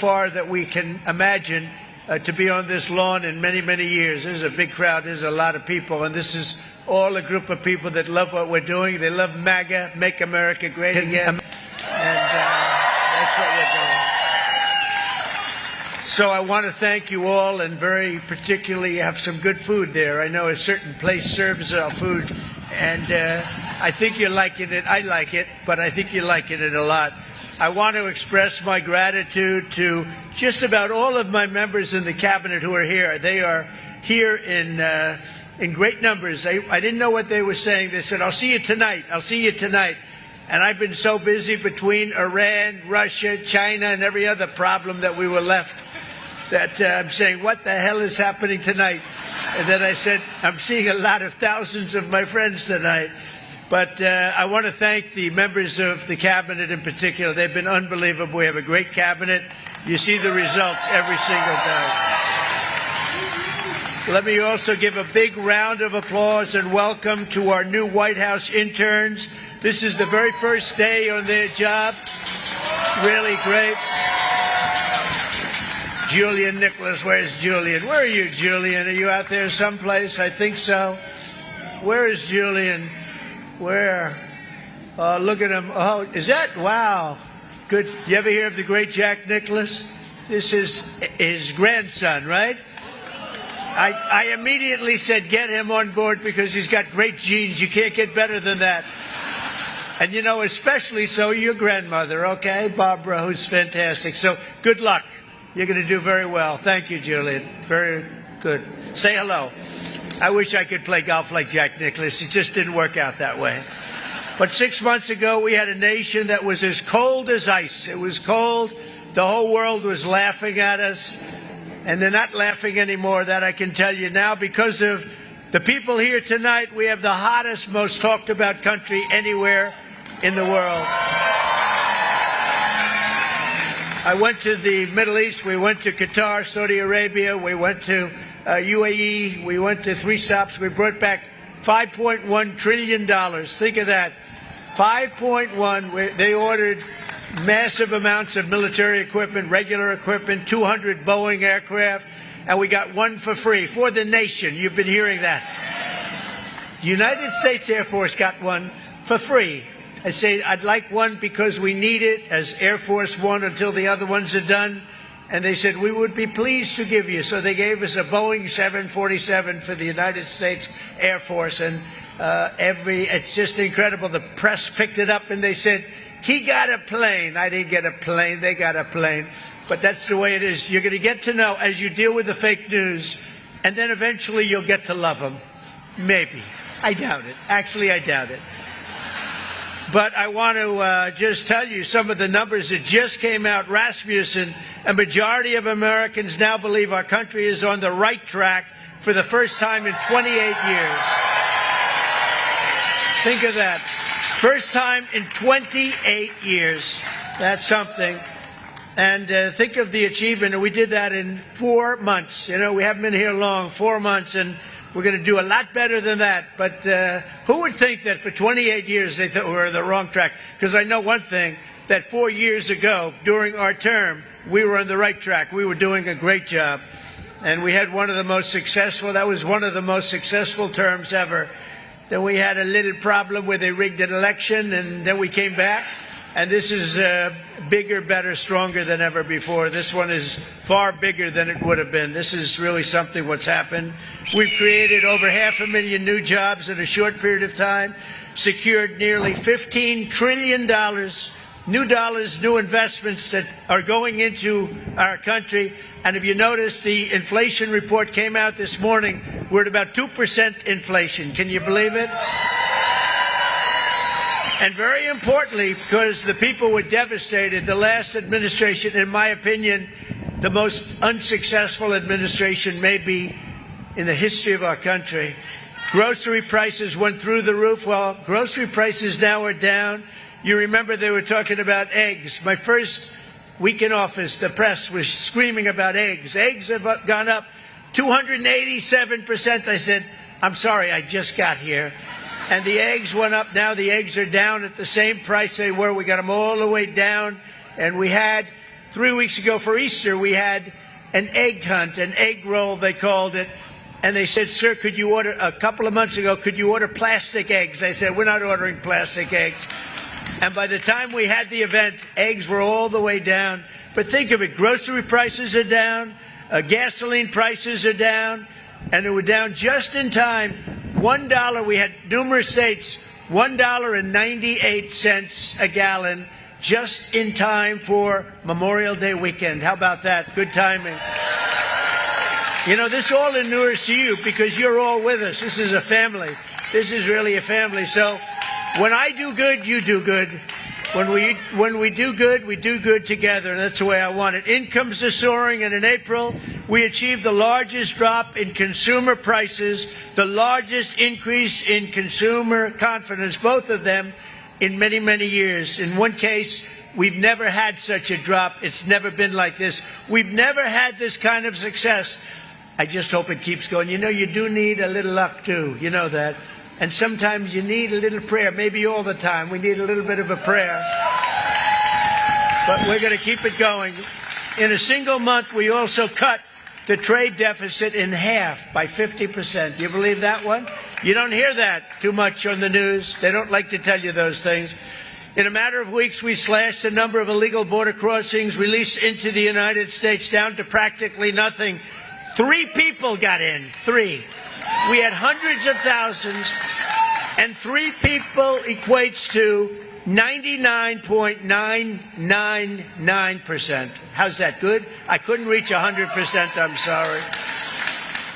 far that we can imagine to be on this lawn in many, many years. There's a big crowd. There's a lot of people. And this is all a group of people that love what we're doing. They love MAGA, Make America Great Again. And that's what we're doing. So I want to thank you all, and very particularly have some good food there. I know a certain place serves our food, and I think you're liking it. I like it, but I think you're liking it a lot. I want to express my gratitude to just about all of my members in the cabinet who are here. They are here in great numbers. I didn't know what they were saying. They said, "I'll see you tonight. I'll see you tonight." And I've been so busy between Iran, Russia, China, and every other problem that we were left that I'm saying, what the hell is happening tonight? And then I said, I'm seeing a lot of thousands of my friends tonight. But I want to thank the members of the cabinet in particular. They've been unbelievable. We have a great cabinet. You see the results every single day. Let me also give a big round of applause and welcome to our new White House interns. This is the very first day on their job. Really great. Julian Nicholas, where's Julian? Where are you, Julian? Are you out there someplace? I think so. Where is Julian? Where? Oh, look at him. Oh, is that? Wow. Good. You ever hear of the great Jack Nicklaus? This is his grandson, right? I immediately said, get him on board because he's got great genes. You can't get better than that. And, you know, especially so your grandmother, okay? Barbara, who's fantastic. So good luck. You're going to do very well. Thank you, Julian. Very good. Say hello. I wish I could play golf like Jack Nicklaus. It just didn't work out that way. But 6 months ago, we had a nation that was as cold as ice. It was cold. The whole world was laughing at us. And they're not laughing anymore, that I can tell you now. Because of the people here tonight, we have the hottest, most talked about country anywhere in the world. I went to the Middle East. We went to Qatar, Saudi Arabia. We went to UAE. We went to 3 stops. We brought back $5.1 trillion. Think of that. 5.1. They ordered massive amounts of military equipment, regular equipment, 200 Boeing aircraft, and we got one for free for the nation. You've been hearing that. The United States Air Force got one for free. I say I'd like one because we need it as Air Force One until the other ones are done. And they said, we would be pleased to give you. So they gave us a Boeing 747 for the United States Air Force. And it's just incredible. The press picked it up and they said, he got a plane. I didn't get a plane. They got a plane. But that's the way it is. You're going to get to know as you deal with the fake news. And then eventually you'll get to love them. Maybe. I doubt it. Actually, I doubt it. But I want to just tell you some of the numbers that just came out. Rasmussen, a majority of Americans now believe our country is on the right track for the first time in 28 years. Think of that. First time in 28 years. That's something. And think of the achievement. And we did that in 4 months. You know, we haven't been here long, 4 months. And we're going to do a lot better than that. But who would think that for 28 years they thought we were on the wrong track? Because I know one thing, that 4 years ago, during our term, we were on the right track. We were doing a great job. And we had one of the most successful, that was one of the most successful terms ever. Then we had a little problem where they rigged an election, and then we came back. And this is bigger, better, stronger than ever before. This one is far bigger than it would have been. This is really something what's happened. We've created over 500,000 new jobs in a short period of time, secured nearly $15 trillion, new dollars, new investments that are going into our country. And if you notice, the inflation report came out this morning. We're at about 2% inflation. Can you believe it? And very importantly, because the people were devastated, the last administration, in my opinion, the most unsuccessful administration maybe in the history of our country. Grocery prices went through the roof. Well, grocery prices now are down. You remember they were talking about eggs. My first week in office, the press was screaming about eggs. Eggs have gone up 287%. I said, I'm sorry, I just got here. And the eggs went up. Now the eggs are down at the same price they were. We got them all the way down. And we had 3 weeks ago for Easter, we had an egg hunt, an egg roll, they called it. And they said, sir, could you order, a couple of months ago, could you order plastic eggs? I said, we're not ordering plastic eggs. And by the time we had the event, eggs were all the way down. But think of it, grocery prices are down, gasoline prices are down, and they were down just in time. $1, we had numerous states, $1.98 a gallon, just in time for Memorial Day weekend. How about that? Good timing. You know, this all inures to you because you're all with us. This is a family. This is really a family. So when I do good, you do good. When we do good, we do good together. And that's the way I want it. Incomes are soaring, and in April, we achieved the largest drop in consumer prices, the largest increase in consumer confidence, both of them, in many, many years. In one case, we've never had such a drop. It's never been like this. We've never had this kind of success. I just hope it keeps going. You know, you do need a little luck, too. You know that. And sometimes you need a little prayer. Maybe all the time. We need a little bit of a prayer. But we're going to keep it going. In a single month, we also cut the trade deficit in half by 50%. Do you believe that one? You don't hear that too much on the news. They don't like to tell you those things. In a matter of weeks, we slashed the number of illegal border crossings released into the United States down to practically nothing. 3 people got in. 3. We had hundreds of thousands, and 3 people equates to 99.999%. How's that, good? I couldn't reach 100%, I'm sorry.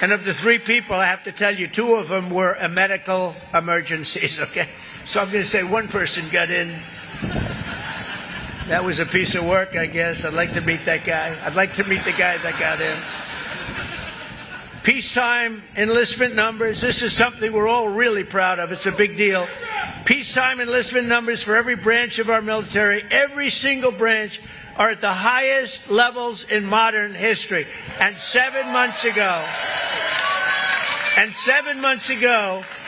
And of the 3 people, I have to tell you, 2 of them were medical emergencies, okay? So I'm going to say 1 person got in. That was a piece of work, I guess. I'd like to meet that guy. I'd like to meet the guy that got in. Peacetime enlistment numbers. This is something we're all really proud of. It's a big deal. Peacetime enlistment numbers for every branch of our military, every single branch, are at the highest levels in modern history. And 7 months ago,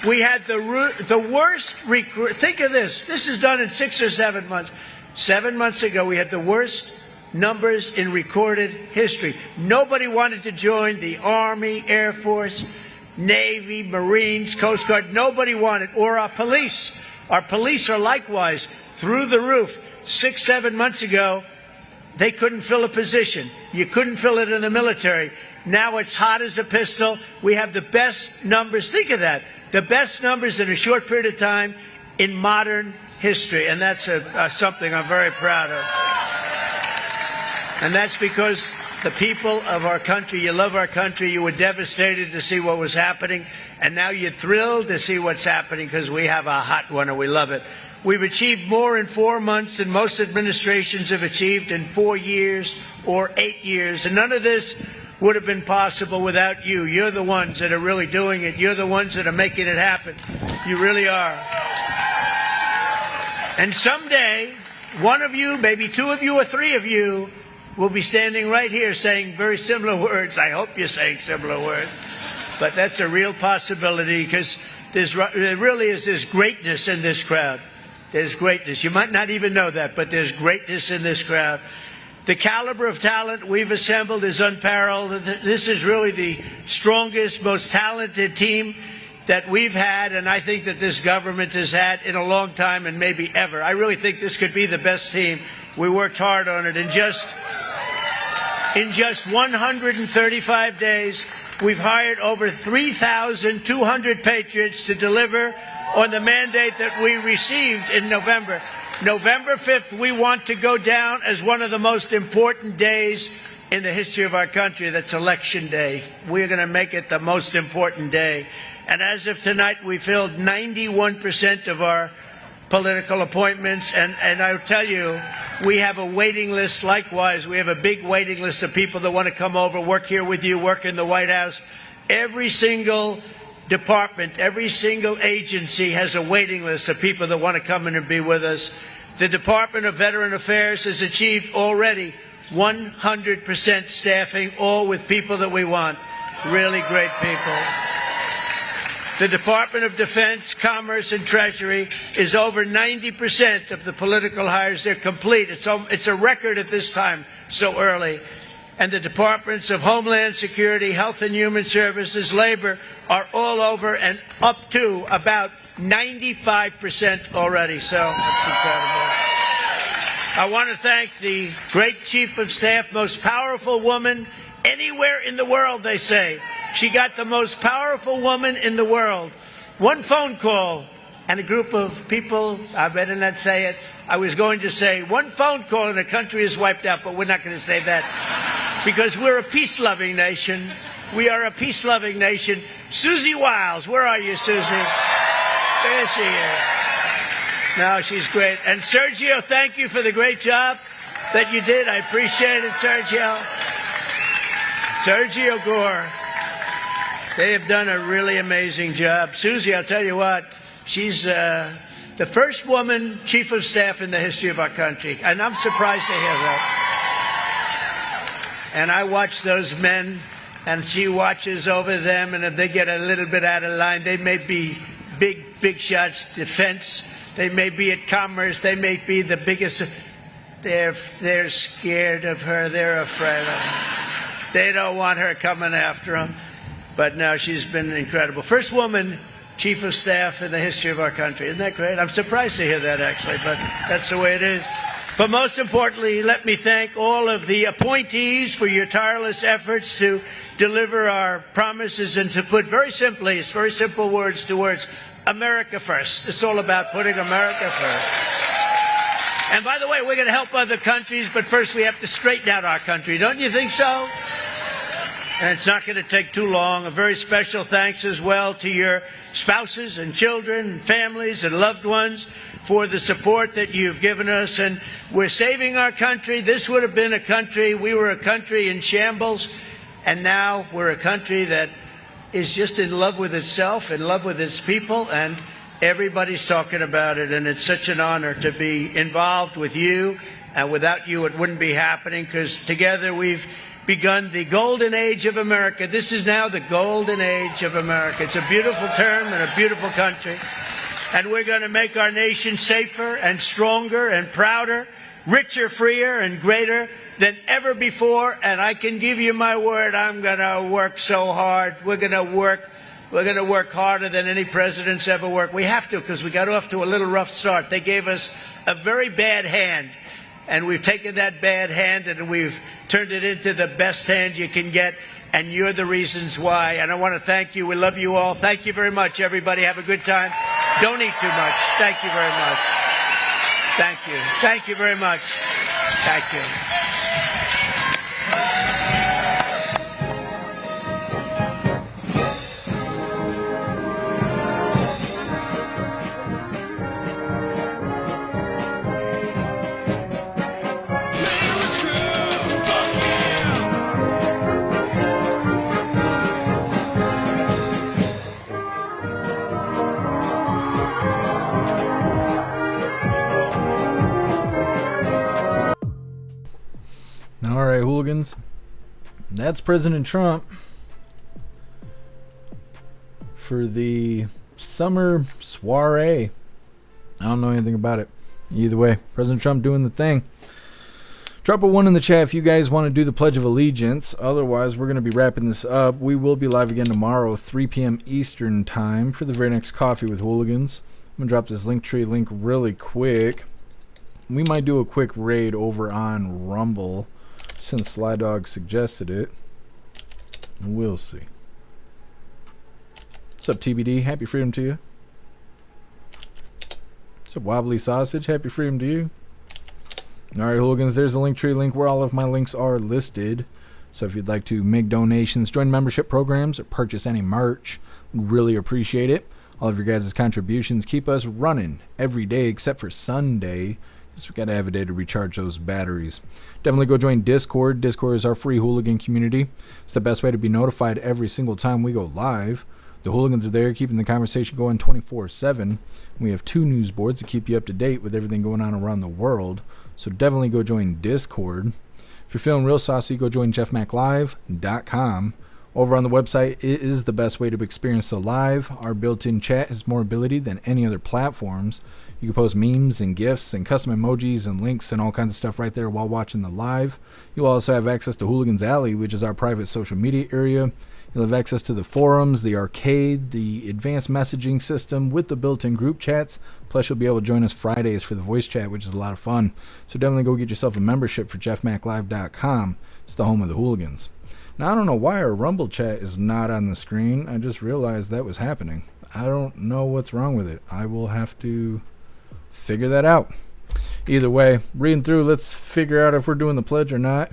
we had the worst recruit. Think of this. This is done in 6 or 7 months. 7 months ago, we had the worst numbers in recorded history. Nobody wanted to join the Army, Air Force, Navy, Marines, Coast Guard. Nobody wanted. Or our police. Our police are likewise through the roof. 6, 7 months ago, they couldn't fill a position. You couldn't fill it in the military. Now it's hot as a pistol. We have the best numbers. Think of that. The best numbers in a short period of time in modern history. And that's something I'm very proud of. And that's because the people of our country, you love our country, you were devastated to see what was happening, and now you're thrilled to see what's happening because we have a hot one and we love it. We've achieved more in 4 months than most administrations have achieved in 4 years or 8 years. And none of this would have been possible without you. You're the ones that are really doing it. You're the ones that are making it happen. You really are. And someday, one of you, maybe 2 of you or 3 of you, will be standing right here saying very similar words. I hope you're saying similar words. But that's a real possibility because there really is this greatness in this crowd. There's greatness. You might not even know that, but there's greatness in this crowd. The caliber of talent we've assembled is unparalleled. This is really the strongest, most talented team that we've had, and I think that this government has had in a long time and maybe ever. I really think this could be the best team. We worked hard on it. In just 135 days, we've hired over 3,200 patriots to deliver on the mandate that we received in November. November 5th, we want to go down as one of the most important days in the history of our country. That's Election Day. We're going to make it the most important day. And as of tonight, we filled 91% of our political appointments. And I'll tell you, we have a waiting list likewise. We have a big waiting list of people that want to come over, work here with you, work in the White House. Every single department, every single agency has a waiting list of people that want to come in and be with us. The Department of Veteran Affairs has achieved already 100% staffing, all with people that we want. Really great people. The Department of Defense, Commerce, and Treasury is over 90% of the political hires. They're complete. It's a record at this time. so early. And the Departments of Homeland Security, Health and Human Services, Labor are all over and up to about 95% already. So that's incredible. I want to thank the great Chief of Staff, most powerful woman anywhere in the world, they say. She got the most powerful woman in the world. One phone call and a group of people, I better not say it. I was going to say one phone call and the country is wiped out, but we're not going to say that because we're a peace-loving nation. We are a peace-loving nation. Susie Wiles, where are you, Susie? There she is. No, she's great. And Sergio, thank you for the great job that you did. I appreciate it, Sergio. Sergio Gore. They have done a really amazing job. Susie, I'll tell you what, she's the first woman chief of staff in the history of our country. And I'm surprised to hear that. And I watch those men, and she watches over them, and if they get a little bit out of line, they may be big shots, defense. They may be at commerce. They may be the biggest. They're scared of her. They're afraid of her. They don't want her coming after them. But no, she's been incredible. First woman chief of staff in the history of our country. Isn't that great? I'm surprised to hear that, actually, but that's the way it is. But most importantly, let me thank all of the appointees for your tireless efforts to deliver our promises and to put very simply, it's very simple words to words, America first. It's all about putting America first. And by the way, we're going to help other countries, but first we have to straighten out our country. Don't you think so? And it's not going to take too long. A very special thanks as well to your spouses and children and families and loved ones for the support that you've given us. And we're saving our country. This would have been a country, we were a country in shambles, and now we're a country that is just in love with itself, in love with its people, and everybody's talking about it. And it's such an honor to be involved with you. And without you, it wouldn't be happening, because together we've begun the golden age of America. This is now the golden age of America. It's a beautiful term and a beautiful country. And we're going to make our nation safer and stronger and prouder, richer, freer, and greater than ever before. And I can give you my word, I'm going to work so hard. We're going to work harder than any president's ever worked. We have to, because we got off to a little rough start. They gave us a very bad hand. And we've taken that bad hand and we've turned it into the best hand you can get. And you're the reasons why. And I want to thank you. We love you all. Thank you very much, everybody. Have a good time. Don't eat too much. Thank you very much. Thank you. Thank you very much. Thank you. All right, hooligans. That's President Trump for the summer soiree. I don't know anything about it. Either way, President Trump doing the thing. Drop a 1 in the chat if you guys want to do the Pledge of Allegiance. Otherwise, we're going to be wrapping this up. We will be live again tomorrow, 3 p.m. Eastern time for the very next Coffee with Hooligans. I'm going to drop this Linktree link really quick. We might do a quick raid over on Rumble, since Sly Dog suggested it. We'll see. What's up, TBD? Happy freedom to you. What's up, Wobbly Sausage? Happy freedom to you. Alright, hooligans, there's the Linktree link where all of my links are listed. So if you'd like to make donations, join membership programs, or purchase any merch, we'd really appreciate it. All of your guys' contributions keep us running every day except for Sunday, because we got to have a day to recharge those batteries. Definitely go join Discord. Discord is our free hooligan community. It's the best way to be notified every single time we go live. The hooligans are there keeping the conversation going 24/7. We have 2 news boards to keep you up to date with everything going on around the world. So definitely go join Discord. If you're feeling real saucy, go join jeffmaclive.com. Over on the website, it is the best way to experience the live. Our built-in chat has more ability than any other platforms. You can post memes and GIFs and custom emojis and links and all kinds of stuff right there while watching the live. You'll also have access to Hooligans Alley, which is our private social media area. You'll have access to the forums, the arcade, the advanced messaging system with the built-in group chats. Plus, you'll be able to join us Fridays for the voice chat, which is a lot of fun. So definitely go get yourself a membership for jeffmaclive.com. It's the home of the Hooligans. Now, I don't know why our Rumble chat is not on the screen. I just realized that was happening. I don't know what's wrong with it. I will have to figure that out. Either way, reading through, let's figure out if we're doing the pledge or not.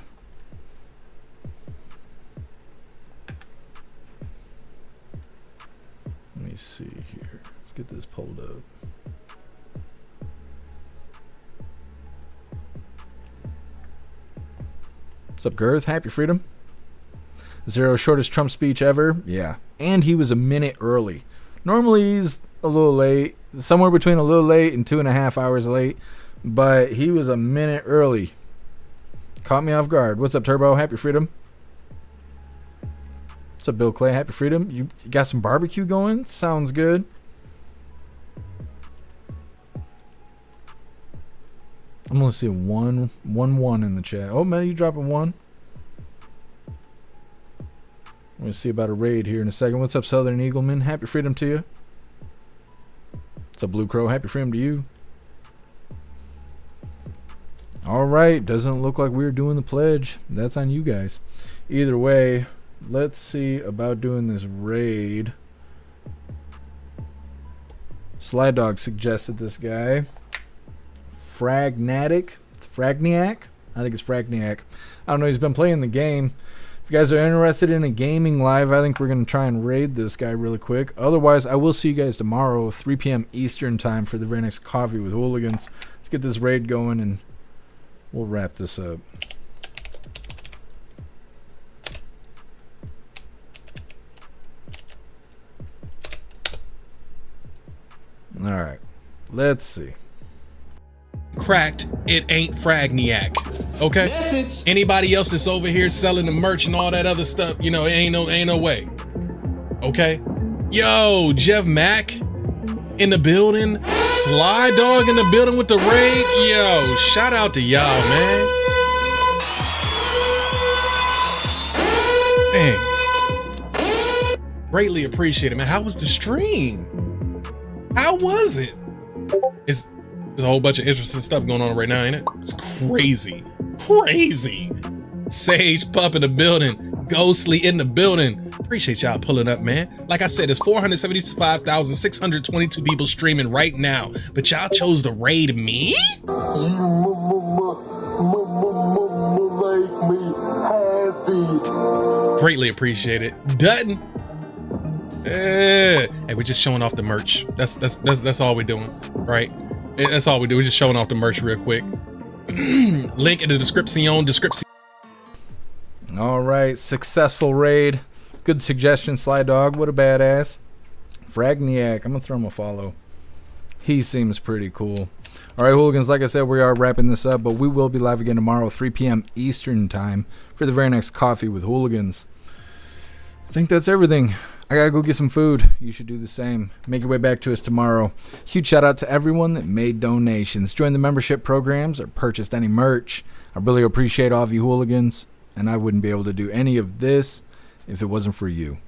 Let me see here. Let's get this pulled up. What's up, Girth? Happy Freedom. Zero shortest Trump speech ever. Yeah. And he was a minute early. Normally he's a little late. Somewhere between a little late and 2.5 hours late. But he was a minute early. Caught me off guard. What's up, Turbo? Happy Freedom. What's up, Bill Clay? Happy Freedom. You got some barbecue going? Sounds good. I'm gonna see one in the chat. Oh man, you dropping one? I'm gonna see about a raid here in a second. What's up, Southern Eagleman? Happy Freedom to you. What's up, Blue Crow? Happy Freedom to you. All right, doesn't look like we're doing the pledge. That's on you guys. Either way, let's see about doing this raid. Sly Dog suggested this guy. Fragniac? I think it's Fragniac. I don't know, he's been playing the game. If you guys are interested in a gaming live, I think we're going to try and raid this guy really quick. Otherwise, I will see you guys tomorrow, 3 p.m. Eastern time for the very next Coffee with Hooligans. Let's get this raid going and we'll wrap this up. All right, let's see. Cracked, it ain't Fragniac. Okay? Message. Anybody else that's over here selling the merch and all that other stuff, you know, it ain't no way. Okay? Yo, JeffMAC in the building. Sly Dog in the building with the raid. Yo, shout out to y'all, man. Man. Greatly appreciate it, man. How was the stream? How was it? There's a whole bunch of interesting stuff going on right now, ain't it? It's crazy. Crazy. Sage Pup in the building. Ghostly in the building. Appreciate y'all pulling up, man. Like I said, there's 475,622 people streaming right now, but y'all chose to raid me? Greatly appreciate it. Dutton. Hey, we're just showing off the merch. That's all we're doing, right? That's all we do. We're just showing off the merch real quick. Link in the description. All right, successful raid. Good suggestion, Sly Dog. What a badass. Fragniac. I'm gonna throw him a follow. He seems pretty cool. All right, Hooligans. Like I said, we are wrapping this up, but we will be live again tomorrow, 3 p.m. Eastern time for the very next Coffee with Hooligans. I think that's everything. I gotta go get some food. You should do the same. Make your way back to us tomorrow. Huge shout out to everyone that made donations, joined the membership programs, or purchased any merch. I really appreciate all of you Hooligans, and I wouldn't be able to do any of this if it wasn't for you.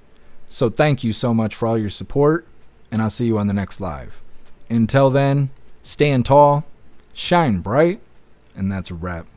So thank you so much for all your support, and I'll see you on the next live. Until then, stand tall, shine bright, and that's a wrap.